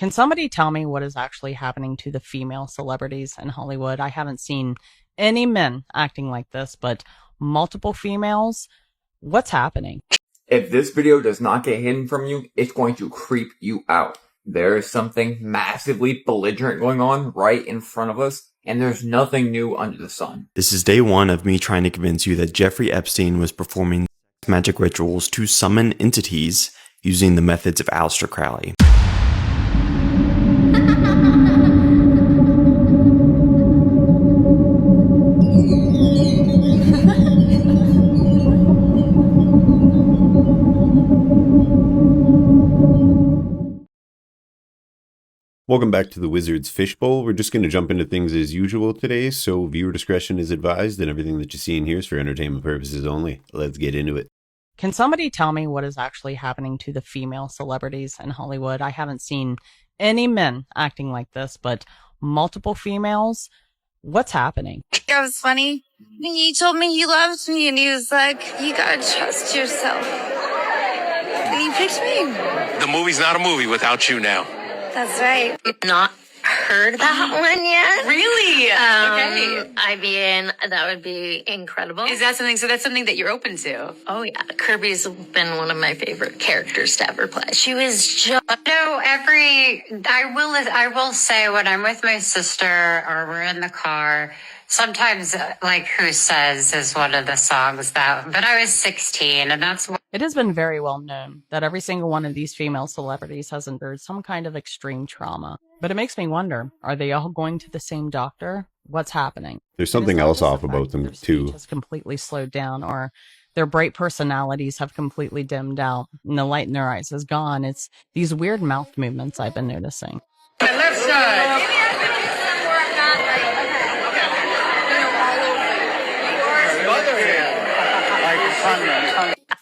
Can somebody tell me what is actually happening to the female celebrities in Hollywood? I haven't seen any men acting like this, but multiple females? What's happening? If this video does not get hidden from you, it's going to creep you out. There is something massively belligerent going on right in front of us, and there's nothing new under the sun. This is day one of me trying to convince you that Jeffrey Epstein was performing magic rituals to summon entities using the methods of Aleister Crowley. Welcome back to the Wizard's Fishbowl. We're just going to jump into things as usual today, so viewer discretion is advised, and everything that you see in here is for entertainment purposes only. Let's get into it. Can somebody tell me what is actually happening to the female celebrities in Hollywood? I haven't seen any men acting like this, but multiple females? What's happening? That was funny. He told me he loved me, and he was like, you gotta trust yourself. And he picked me. The movie's not a movie without you now. That's right. Not heard that one yet. Really? Okay. I mean, that would be incredible. Is that something? So that's something that you're open to? Oh yeah, Kirby's been one of my favorite characters to ever play. She was just I will say when I'm with my sister or we're in the car, sometimes like Who Says is one of the songs but I was 16 and that's what. It has been very well known that every single one of these female celebrities has endured some kind of extreme trauma. But it makes me wonder, are they all going to the same doctor? What's happening? There's something else off about them, too. Their speech has completely slowed down, or their bright personalities have completely dimmed out, and the light in their eyes is gone. It's these weird mouth movements I've been noticing. The left side.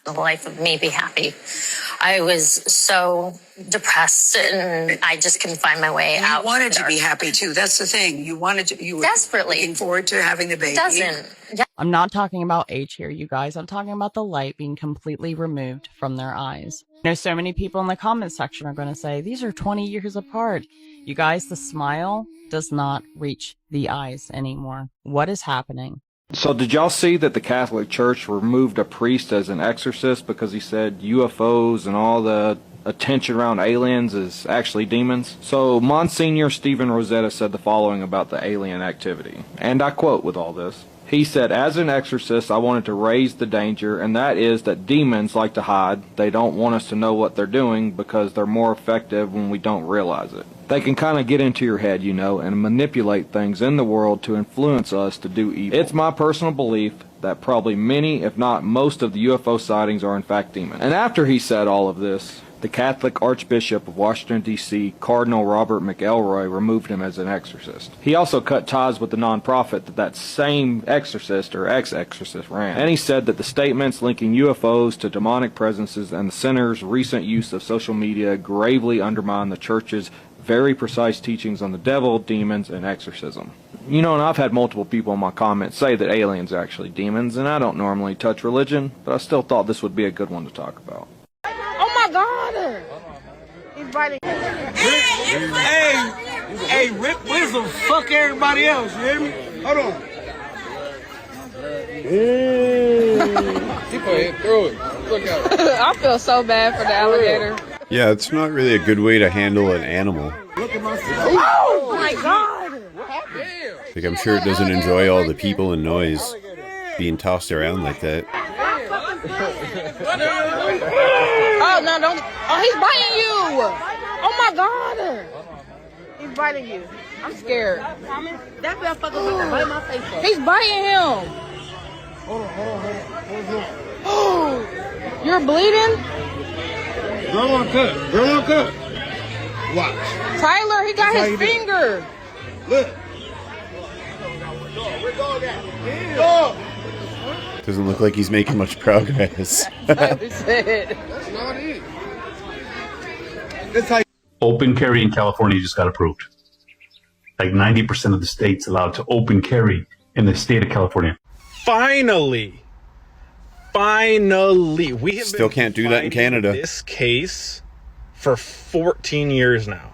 the life of me be happy. I was so depressed and I just couldn't find my way out. You wanted to be happy too. That's the thing. You were desperately looking forward to having the baby. I'm not talking about age here, you guys. I'm talking about the light being completely removed from their eyes. You know, so many people in the comment section are going to say, these are 20 years apart. You guys, the smile does not reach the eyes anymore. What is happening? So did y'all see that the Catholic Church removed a priest as an exorcist because he said UFOs and all the attention around aliens is actually demons? So Monsignor Stephen Rosetta said the following about the alien activity, and I quote with all this. He said, as an exorcist, I wanted to raise the danger, and that is that demons like to hide. They don't want us to know what they're doing because they're more effective when we don't realize it. They can kind of get into your head, you know, and manipulate things in the world to influence us to do evil. It's my personal belief that probably many, if not most, of the UFO sightings are in fact demons. And after he said all of this, the Catholic Archbishop of Washington, D.C., Cardinal Robert McElroy, removed him as an exorcist. He also cut ties with the nonprofit that same exorcist or ex-exorcist ran. And he said that the statements linking UFOs to demonic presences and the center's recent use of social media gravely undermine the church's very precise teachings on the devil, demons, and exorcism. You know, and I've had multiple people in my comments say that aliens are actually demons, and I don't normally touch religion, but I still thought this would be a good one to talk about. Oh my God! He's biting. Hey, Rick Wisdom, fuck everybody else, you hear me? Hold on. He put it through it. Look out. I feel so bad for the alligator. Yeah, it's not really a good way to handle an animal. Look at my Oh my God! Like, I'm sure it doesn't enjoy all the people and noise being tossed around like that. Oh, no, don't. Oh, he's biting you. Oh, my God. He's biting you. I'm scared. That motherfucker bite my face off. He's biting him. Hold on. Oh, you're bleeding? Girl on cut. Watch. Tyler, he got his finger. Look. Doesn't look like he's making much progress. That's not it. That's how Open carry in California just got approved. Like 90% of the states allowed to open carry in the state of California. Finally, we have Still can't do that in Canada. This case for 14 years now.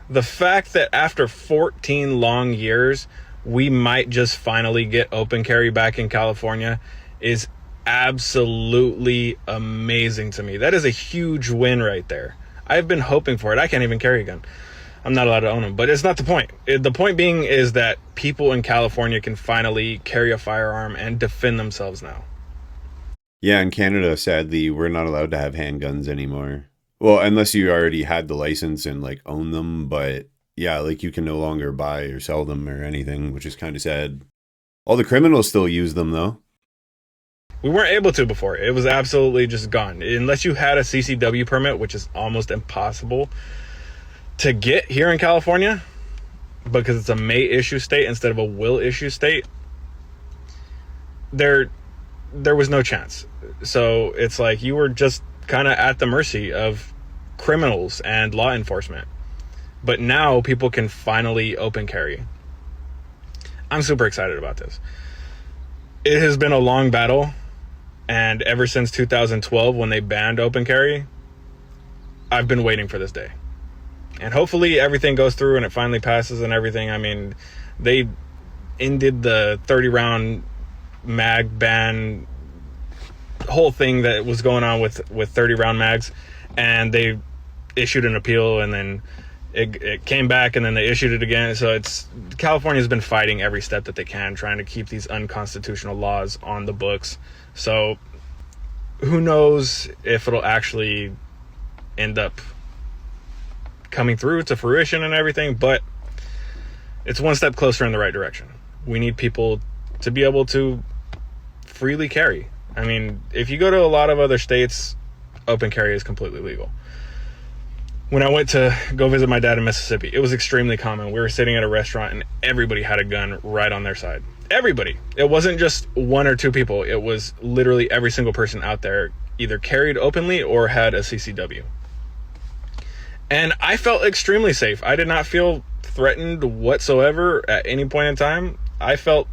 The fact that after 14 long years, we might just finally get open carry back in California is absolutely amazing to me. That is a huge win right there. I've been hoping for it. I can't even carry a gun. I'm not allowed to own them, but it's not the point. The point being is that people in California can finally carry a firearm and defend themselves now. Yeah, in Canada, sadly, we're not allowed to have handguns anymore. Well, unless you already had the license and like own them, but yeah, like you can no longer buy or sell them or anything, which is kind of sad. All the criminals still use them though. We weren't able to before. It was absolutely just gone. Unless you had a CCW permit, which is almost impossible to get here in California because it's a may issue state instead of a will issue state. There was no chance. So it's like you were just kind of at the mercy of criminals and law enforcement. But now people can finally open carry. I'm super excited about this. It has been a long battle, and ever since 2012 when they banned open carry, I've been waiting for this day. And hopefully everything goes through and it finally passes and everything. I mean, they ended the 30-round mag ban whole thing that was going on with 30-round mags, and they issued an appeal, and then it came back, and then they issued it again. So California's been fighting every step that they can, trying to keep these unconstitutional laws on the books. So who knows if it'll actually end up coming through to fruition and everything, but it's one step closer in the right direction. We need people to be able to freely carry. I mean, if you go to a lot of other states, open carry is completely legal. When I went to go visit my dad in Mississippi, it was extremely common. We were sitting at a restaurant and everybody had a gun right on their side. Everybody. It wasn't just one or two people. It was literally every single person out there either carried openly or had a CCW. And I felt extremely safe. I did not feel threatened whatsoever at any point in time. I felt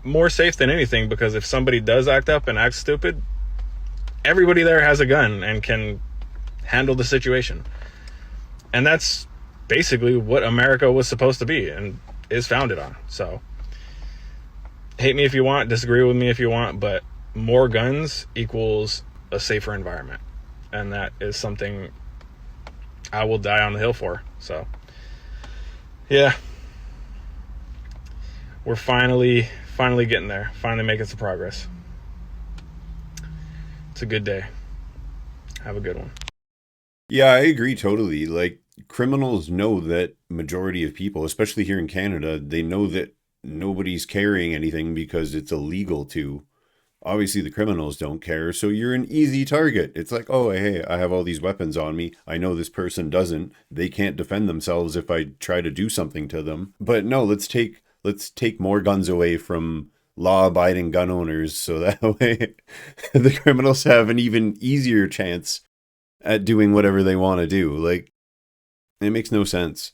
more safe than anything because if somebody does act up and act stupid, everybody there has a gun and can handle the situation. And that's basically what America was supposed to be and is founded on. So hate me if you want, disagree with me if you want, but more guns equals a safer environment. And that is something I will die on the hill for. So yeah, we're finally getting there, finally making some progress. It's a good day. Have a good one. Yeah, I agree totally. Like, criminals know that majority of people, especially here in Canada, they know that nobody's carrying anything because it's illegal to. Obviously, the criminals don't care, so you're an easy target. It's like, oh, hey, I have all these weapons on me. I know this person doesn't. They can't defend themselves if I try to do something to them. But no, let's take more guns away from law-abiding gun owners so that way the criminals have an even easier chance at doing whatever they want to do. Like, it makes no sense.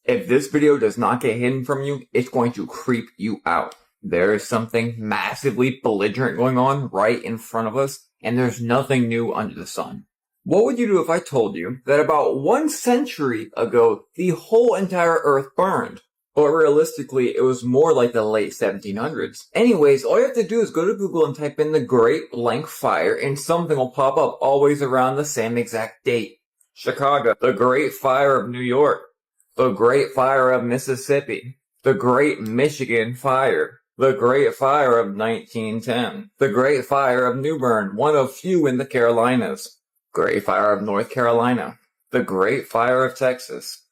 If this video does not get hidden from you, it's going to creep you out. There is something massively belligerent going on right in front of us, and there's nothing new under the sun. What would you do if I told you that about 1 century ago, the whole entire Earth burned? But realistically, it was more like the late 1700s. Anyways, all you have to do is go to Google and type in the Great Blank Fire, and something will pop up always around the same exact date. Chicago, the Great Fire of New York, the Great Fire of Mississippi, the Great Michigan Fire, the Great Fire of 1910, the Great Fire of New Bern, one of few in the Carolinas, Great Fire of North Carolina, the Great Fire of Texas,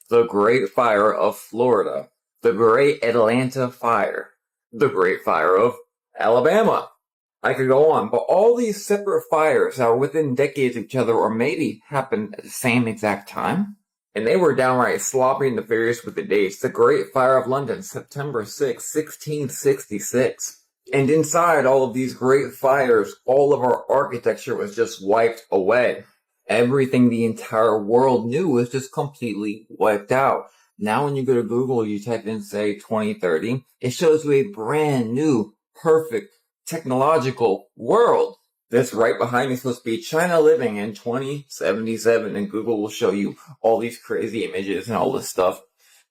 the Great Fire of Florida, the Great Atlanta Fire, the Great Fire of Alabama. I could go on, but all these separate fires are within decades of each other or maybe happened at the same exact time. And they were downright sloppy and nefarious with the dates. The Great Fire of London, September 6, 1666. And inside all of these great fires, all of our architecture was just wiped away. Everything the entire world knew was just completely wiped out. Now when you go to Google, you type in, say, 2030, it shows you a brand new, perfect, technological world. This right behind me is supposed to be China living in 2077, and Google will show you all these crazy images and all this stuff.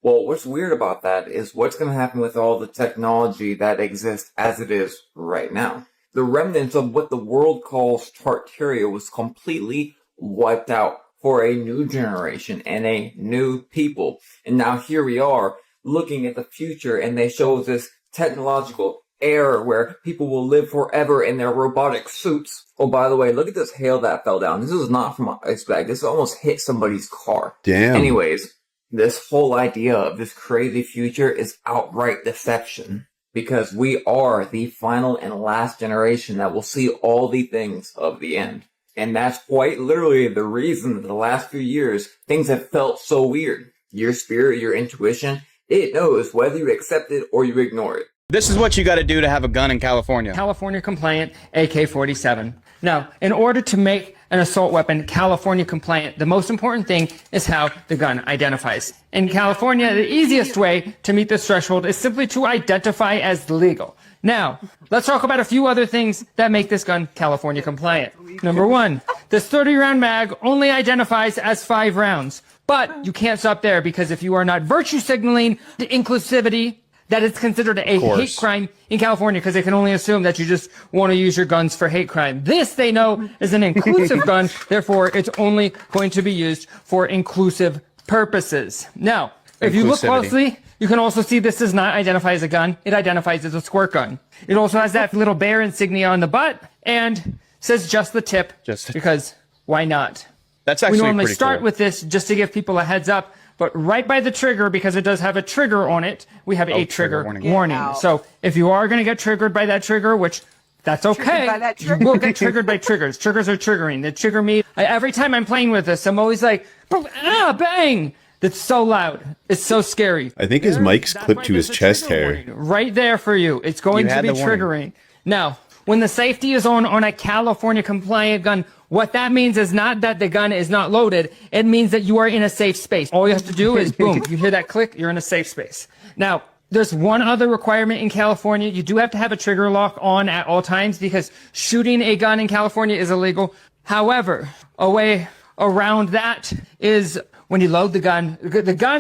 Well, what's weird about that is what's going to happen with all the technology that exists as it is right now. The remnants of what the world calls Tartaria was completely wiped out for a new generation and a new people. And now here we are looking at the future, and they show this technological era where people will live forever in their robotic suits. Oh, by the way, look at this hail that fell down. This is not from an ice bag. This almost hit somebody's car. Damn. Anyways, this whole idea of this crazy future is outright deception, because we are the final and last generation that will see all the things of the end. And that's quite literally the reason that the last few years, things have felt so weird. Your spirit, your intuition, it knows whether you accept it or you ignore it. This is what you got to do to have a gun in California. California compliant AK-47. Now, in order to make an assault weapon California compliant, the most important thing is how the gun identifies. In California, the easiest way to meet this threshold is simply to identify as legal. Now, let's talk about a few other things that make this gun California compliant. Number one, this 30-round mag only identifies as 5 rounds. But you can't stop there, because if you are not virtue signaling the inclusivity, that it's considered a hate crime in California, because they can only assume that you just want to use your guns for hate crime. This, they know, is an inclusive gun, therefore it's only going to be used for inclusive purposes. Now, if you look closely, you can also see this does not identify as a gun. It identifies as a squirt gun. It also has that little bear insignia on the butt and says just the tip, because why not? That's actually we normally pretty start cool. with this just to give people a heads up, but right by the trigger, because it does have a trigger on it, we have a trigger warning. So if you are going to get triggered by that trigger, which that's okay, you will get triggered by triggers. Triggers are triggering. They trigger me. Every time I'm playing with this, I'm always like, bang! That's so loud. It's so scary. I think his mic's clipped to his chest hair. Right there for you. It's going to be triggering. Now, when the safety is on a California compliant gun, what that means is not that the gun is not loaded. It means that you are in a safe space. All you have to do is boom. You hear that click, you're in a safe space. Now, there's one other requirement in California. You do have to have a trigger lock on at all times, because shooting a gun in California is illegal. However, a way around that is when you load the gun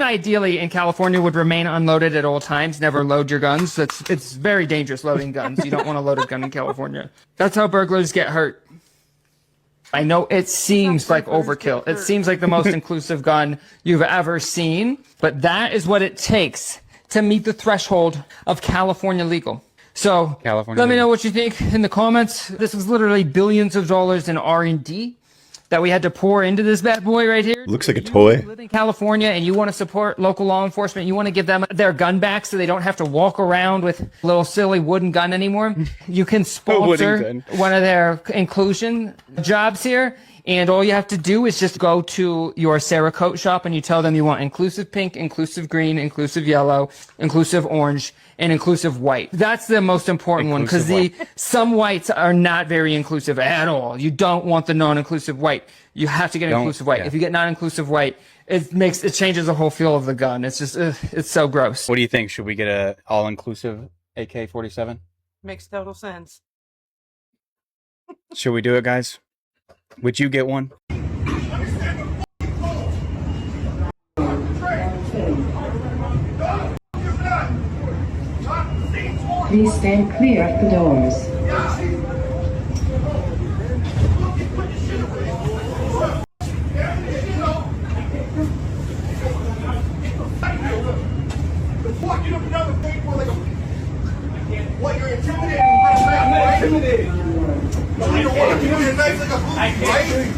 ideally in California would remain unloaded at all times. Never load your guns. It's very dangerous loading guns. You don't want to load a gun in California. That's how burglars get hurt. I know it seems like overkill. It seems like the most inclusive gun you've ever seen, but that is what it takes to meet the threshold of California legal. So let me know what you think in the comments. This was literally billions of dollars in R&D that we had to pour into this bad boy right here. Looks like a toy. If you live in California and you want to support local law enforcement, you want to give them their gun back so they don't have to walk around with a little silly wooden gun anymore, you can sponsor one of their inclusion jobs here. And all you have to do is just go to your Sarah Coat shop and you tell them you want inclusive pink, inclusive green, inclusive yellow, inclusive orange, and inclusive white. That's the most important one, because some whites are not very inclusive at all. You don't want the non-inclusive white. You have to get inclusive white. If you get non-inclusive white, it changes the whole feel of the gun. It's just, it's so gross. What do you think? Should we get a all-inclusive AK-47? Makes total sense. Should we do it, guys? Would you get one? Please stand clear of the doors. What, you're intimidating? I'm not intimidated. No, you don't want to kill your knife like a goofy, right?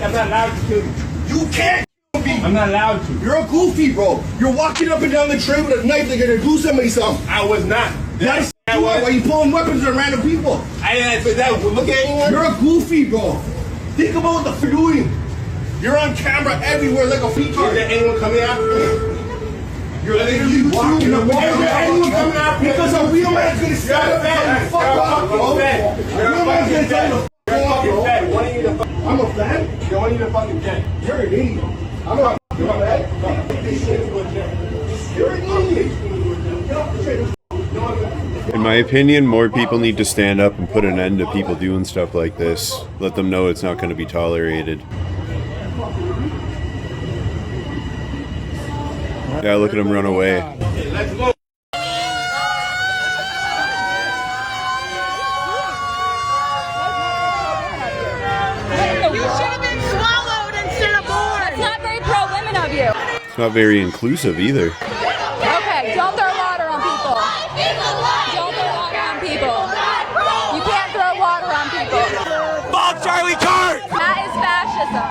I'm not allowed to kill you. You can't kill me. I'm not allowed to. You're a goofy, bro. You're walking up and down the train with a knife like you're going to do somebody something. I was not. That's why you pulling weapons on random people. I didn't say that. Look at anyone. You're a goofy, bro. Think about what the f*** you're doing. You're on camera everywhere like a feature. Is there anyone coming after me? You're literally walking up. Why is there anyone coming after me? Because a real man's gonna stand up and fuck off, bro. A real man's gonna tell you to fuck off, bro. I'm a fan? You want you to fucking jet. You're an idiot. I'm not you're a fan? You're an idiot. Get off the train. my opinion, more people need to stand up and put an end to people doing stuff like this. Let them know it's not going to be tolerated. Yeah, look at him run away. It's not very inclusive either. Okay, don't throw water on people. Don't throw water on people. You can't throw water on people. Bob Charlie Cart! That is fascism.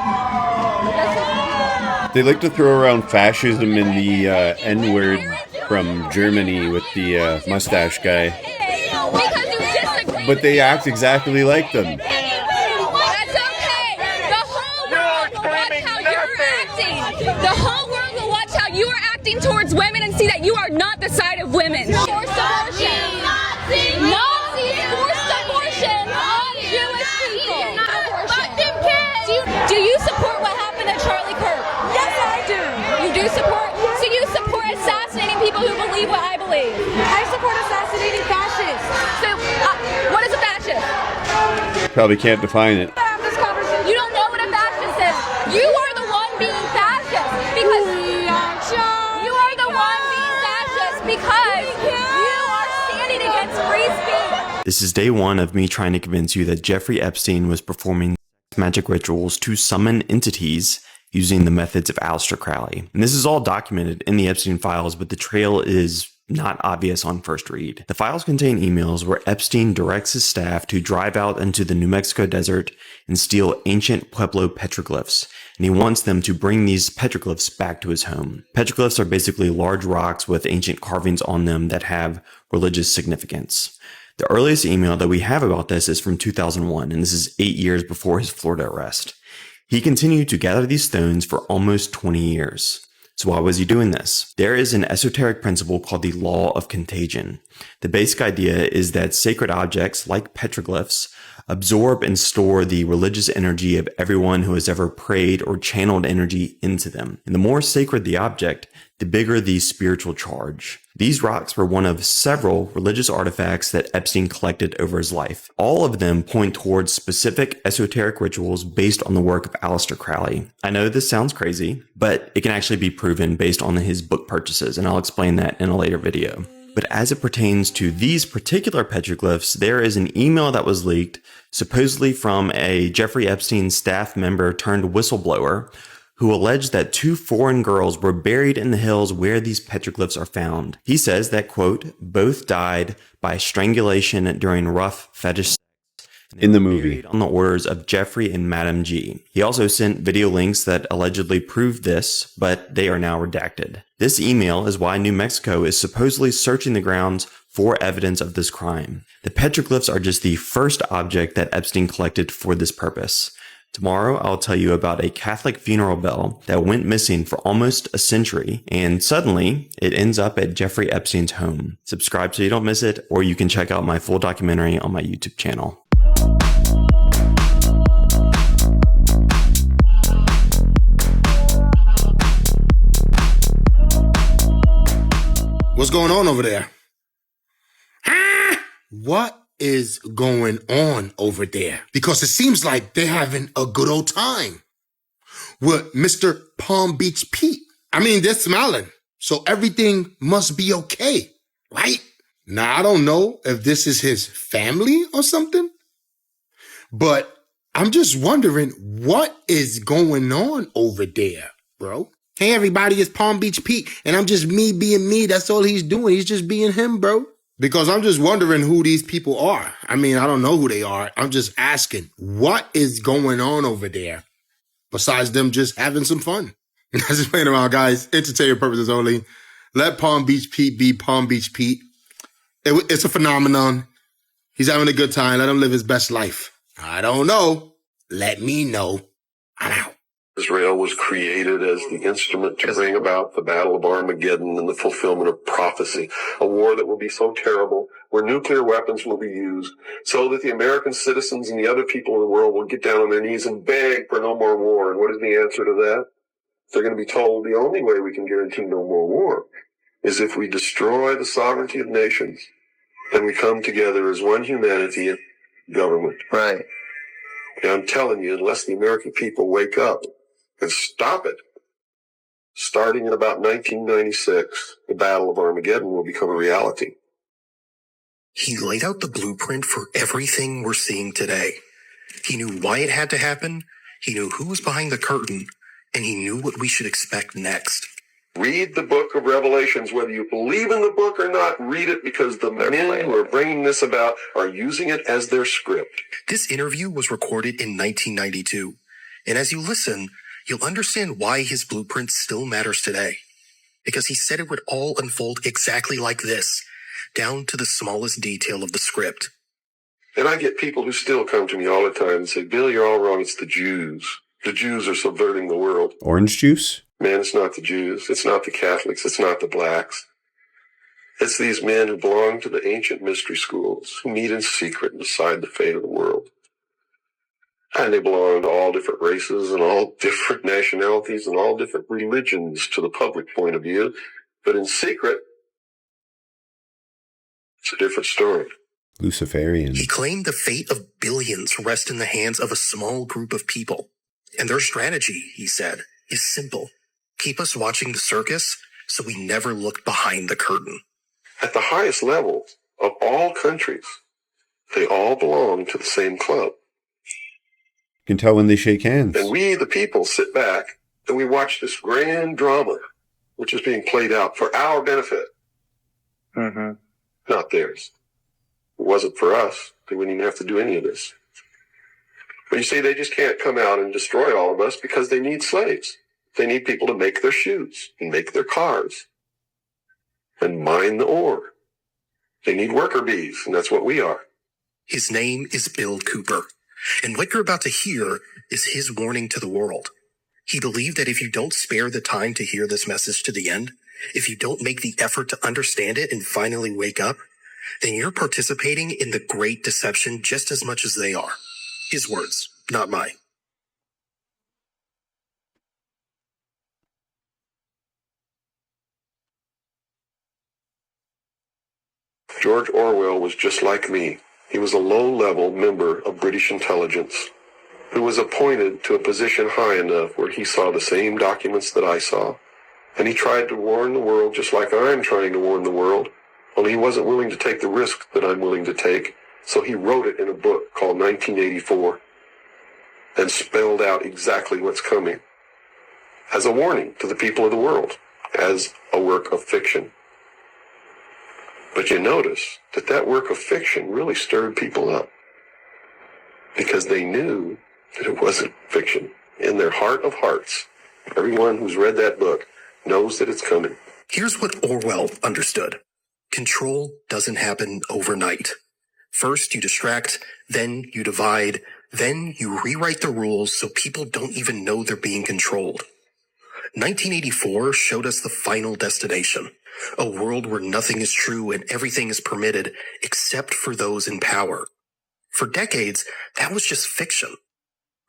They like to throw around fascism in the N-word from Germany with the mustache guy. Because you disagree. But they act exactly like them. That's okay. The whole world will watch how you're acting. The whole world will watch how you are acting towards women and see that you are not the side of women. Forced abortion. Nazis forced abortion on Jewish people. Do you support what happened to Charlie Kirk? Yes, I do. You do support? So you support assassinating people who believe what I believe? I support assassinating fascists. So what is a fascist? Probably can't define it. You don't know what a fascist is. You are the one being fascist because you are the one being fascist because you are standing against free speech. This is day one of me trying to convince you that Jeffrey Epstein was performing magic rituals to summon entities using the methods of Aleister Crowley. And this is all documented in the Epstein files, but the trail is not obvious on first read. The files contain emails where Epstein directs his staff to drive out into the New Mexico desert and steal ancient Pueblo petroglyphs, and he wants them to bring these petroglyphs back to his home. Petroglyphs are basically large rocks with ancient carvings on them that have religious significance. The earliest email that we have about this is from 2001, and this is 8 years before his Florida arrest. He continued to gather these stones for almost 20 years. So why was he doing this? There is an esoteric principle called the law of contagion. The basic idea is that sacred objects like petroglyphs absorb and store the religious energy of everyone who has ever prayed or channeled energy into them. And the more sacred the object, the bigger the spiritual charge. These rocks were one of several religious artifacts that Epstein collected over his life. All of them point towards specific esoteric rituals based on the work of Aleister Crowley. I know this sounds crazy, but it can actually be proven based on his book purchases, and I'll explain that in a later video. But as it pertains to these particular petroglyphs, there is an email that was leaked, supposedly from a Jeffrey Epstein staff member turned whistleblower, who alleged that 2 foreign girls were buried in the hills where these petroglyphs are found. He says that, quote, both died by strangulation during rough fetish in the movie on the orders of Jeffrey and Madam G. He also sent video links that allegedly proved this, but they are now redacted. This email is why New Mexico is supposedly searching the grounds for evidence of this crime. The petroglyphs are just the first object that Epstein collected for this purpose. Tomorrow, I'll tell you about a Catholic funeral bell that went missing for almost a century, and suddenly, it ends up at Jeffrey Epstein's home. Subscribe so you don't miss it, or you can check out my full documentary on my YouTube channel. What's going on over there? What is going on over there? Because it seems like they're having a good old time with Mr. Palm Beach Pete. I mean, they're smiling, so everything must be okay, right? Now, I don't know if this is his family or something, but I'm just wondering what is going on over there, bro. Hey, everybody, it's Palm Beach Pete, and I'm just me being me. That's all he's doing. He's just being him, bro. Because I'm just wondering who these people are. I mean, I don't know who they are. I'm just asking, what is going on over there besides them just having some fun? Just playing around, guys. Entertainment purposes only. Let Palm Beach Pete be Palm Beach Pete. It's a phenomenon. He's having a good time. Let him live his best life. I don't know. Let me know. I'm out. Israel was created as the instrument to bring about the Battle of Armageddon and the fulfillment of prophecy, a war that will be so terrible, where nuclear weapons will be used, so that the American citizens and the other people in the world will get down on their knees and beg for no more war. And what is the answer to that? They're going to be told the only way we can guarantee no more war is if we destroy the sovereignty of nations and we come together as one humanity and government. Right. And I'm telling you, unless the American people wake up and stop it, starting in about 1996, the Battle of Armageddon will become a reality. He laid out the blueprint for everything we're seeing today. He knew why it had to happen, he knew who was behind the curtain, and he knew what we should expect next. Read the book of Revelations, whether you believe in the book or not, read it because the men who are bringing this about are using it as their script. This interview was recorded in 1992, and as you listen, you'll understand why his blueprint still matters today. Because he said it would all unfold exactly like this, down to the smallest detail of the script. And I get people who still come to me all the time and say, Bill, you're all wrong. It's the Jews. The Jews are subverting the world. Orange juice? Man, it's not the Jews. It's not the Catholics. It's not the blacks. It's these men who belong to the ancient mystery schools, who meet in secret and decide the fate of the world. And they belong to all different races and all different nationalities and all different religions to the public point of view. But in secret, it's a different story. Luciferian. He claimed the fate of billions rests in the hands of a small group of people. And their strategy, he said, is simple. Keep us watching the circus so we never look behind the curtain. At the highest level of all countries, they all belong to the same club. You can tell when they shake hands. And we, the people, sit back and we watch this grand drama, which is being played out for our benefit. Not theirs. If it wasn't for us, they wouldn't even have to do any of this. But you see, they just can't come out and destroy all of us because they need slaves. They need people to make their shoes and make their cars and mine the ore. They need worker bees, and that's what we are. His name is Bill Cooper, and what you're about to hear is his warning to the world. He believed that if you don't spare the time to hear this message to the end, if you don't make the effort to understand it and finally wake up, then you're participating in the great deception just as much as they are. His words, not mine. George Orwell was just like me. He was a low-level member of British intelligence who was appointed to a position high enough where he saw the same documents that I saw. And he tried to warn the world just like I'm trying to warn the world, only he wasn't willing to take the risk that I'm willing to take. So he wrote it in a book called 1984 and spelled out exactly what's coming as a warning to the people of the world, as a work of fiction. But you notice that that work of fiction really stirred people up because they knew that it wasn't fiction. In their heart of hearts, everyone who's read that book knows that it's coming. Here's what Orwell understood. Control doesn't happen overnight. First you distract, then you divide, then you rewrite the rules so people don't even know they're being controlled. 1984 showed us the final destination. A world where nothing is true and everything is permitted except for those in power. For decades, that was just fiction.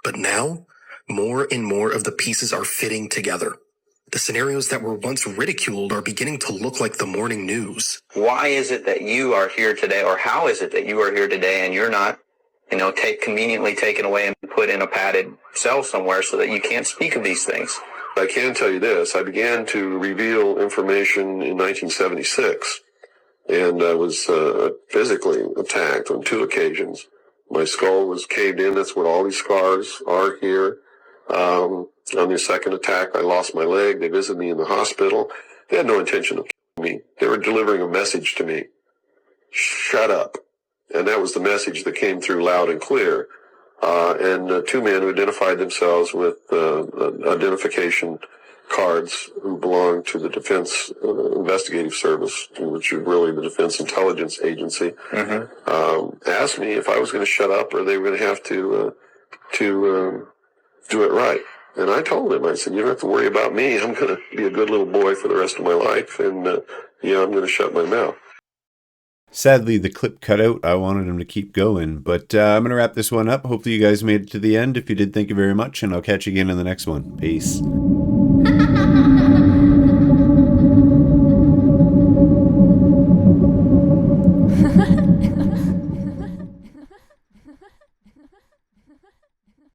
But now, more and more of the pieces are fitting together. The scenarios that were once ridiculed are beginning to look like the morning news. Why is it that you are here today, or how is it that you are here today and you're not, conveniently taken away and put in a padded cell somewhere so that you can't speak of these things? I can tell you this. I began to reveal information in 1976, and I was physically attacked on 2 occasions. My skull was caved in. That's what all these scars are here. On the second attack, I lost my leg. They visited me in the hospital. They had no intention of killing me. They were delivering a message to me. Shut up. And that was the message that came through loud and clear. And 2 men who identified themselves with identification cards who belonged to the Defense Investigative Service, which is really the Defense Intelligence Agency, asked me if I was going to shut up or they were going to have to do it right. And I told him, I said, you don't have to worry about me. I'm going to be a good little boy for the rest of my life, and I'm going to shut my mouth. Sadly, the clip cut out. I wanted him to keep going, but I'm going to wrap this one up. Hopefully you guys made it to the end. If you did, thank you very much, and I'll catch you again in the next one. Peace.